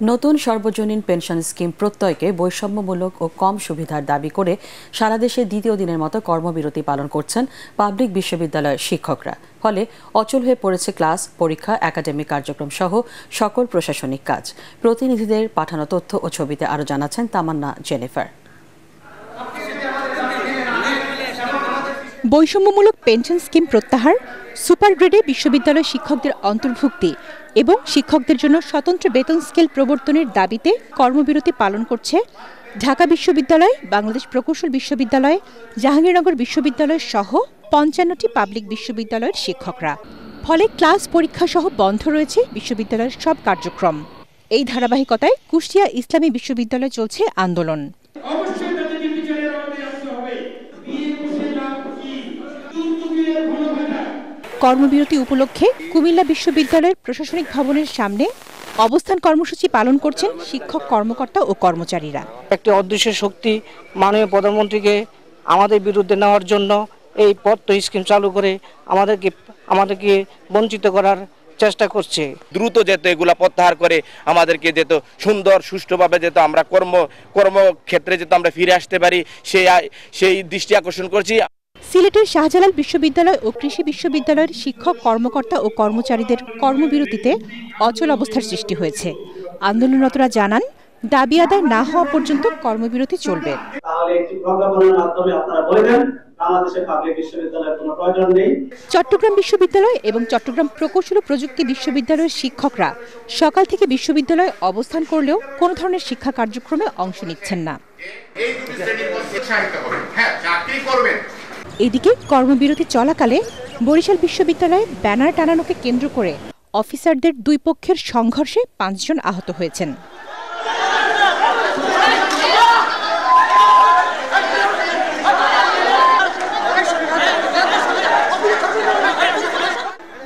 নতুন সর্বজনীন pension scheme প্রত্যয়কে বৈষম্যমূলক ও কম সুবিধার দাবি করে সারা দেশে দ্বিতীয় দিনের মতো কর্মবিরতি পালন করছেন পাবলিক বিশ্ববিদ্যালয়ের শিক্ষকরা। ফলে অচল হয়ে পড়েছে ক্লাস, পরীক্ষা, একাডেমিক কার্যক্রম সহ সকল প্রশাসনিক কাজ। প্রতিনিধিদের পাঠানো তথ্য ও ছবিতে আরও জানাচ্ছেন তামান্না জেনিফার। বৈষম্যমূলক পেনশন স্কিম প্রত্যাহার, সুপার গ্রেডে বিশ্ববিদ্যালয় শিক্ষকদের অন্তর্ভুক্তি এবং শিক্ষকদের জন্য স্বতন্ত্র বেতন স্কেল প্রবর্তনের দাবিতে কর্মবিরতি পালন করছে ঢাকা বিশ্ববিদ্যালয়, বাংলাদেশ প্রকৌশল বিশ্ববিদ্যালয়, জাহাঙ্গীরনগর বিশ্ববিদ্যালয় সহ ৫৫টি পাবলিক বিশ্ববিদ্যালয়ের শিক্ষকরা। ফলে ক্লাস, পরীক্ষা সহ বন্ধ রয়েছে বিশ্ববিদ্যালয়ের সব কার্যক্রম। এই ধারাবাহিকতায় কুষ্টিয়া ইসলামী বিশ্ববিদ্যালয়ে চলছে আন্দোলন। কর্মবিরতি উপলক্ষে কুমিল্লা বিশ্ববিদ্যালয়ের প্রশাসনিক ভবনের সামনে অবস্থান কর্মসূচি পালন করছেন শিক্ষক, কর্মকর্তা ও কর্মচারীরা। একটি অদৃশ্য শক্তি মাননীয় প্রধানমন্ত্রীকে আমাদের বিরুদ্ধে নেওয়ার জন্য এই পদ্ম স্কিম চালু করে আমাদেরকে বঞ্চিত করার চেষ্টা করছে। দ্রুত যেতে এগুলা প্রত্যাহার করে আমাদেরকে যেত সুন্দর সুষ্ঠুভাবে যেত আমরা কর্মক্ষেত্রে যেত আমরা ফিরে আসতে পারি, সেই দৃষ্টি আকর্ষণ করছি। সিলেটের শাহজালাল বিশ্ববিদ্যালয় ও কৃষি বিশ্ববিদ্যালয়ের শিক্ষক, কর্মকর্তা ও কর্মচারীদের কর্মবিরতিতে অচল অবস্থার সৃষ্টি হয়েছে। আন্দোলনরতরা জানান, দাবি আদায় না হওয়া পর্যন্ত কর্মবিরতি চলবে। চট্টগ্রাম বিশ্ববিদ্যালয় এবং চট্টগ্রাম প্রকৌশল ও প্রযুক্তি বিশ্ববিদ্যালয়ের শিক্ষকরা সকাল থেকে বিশ্ববিদ্যালয়ে অবস্থান করলেও কোনো ধরনের শিক্ষা কার্যক্রমে অংশ নিচ্ছেন না। এদিকে কর্মবিরতি চলাকালে বরিশাল বিশ্ববিদ্যালয়ে ব্যানার টানানোকে কেন্দ্র করে অফিসারদের দুই পক্ষের সংঘর্ষে ৫ জন আহত হয়েছেন।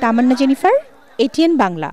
তামান্না জেনিফার, এটিএন বাংলা।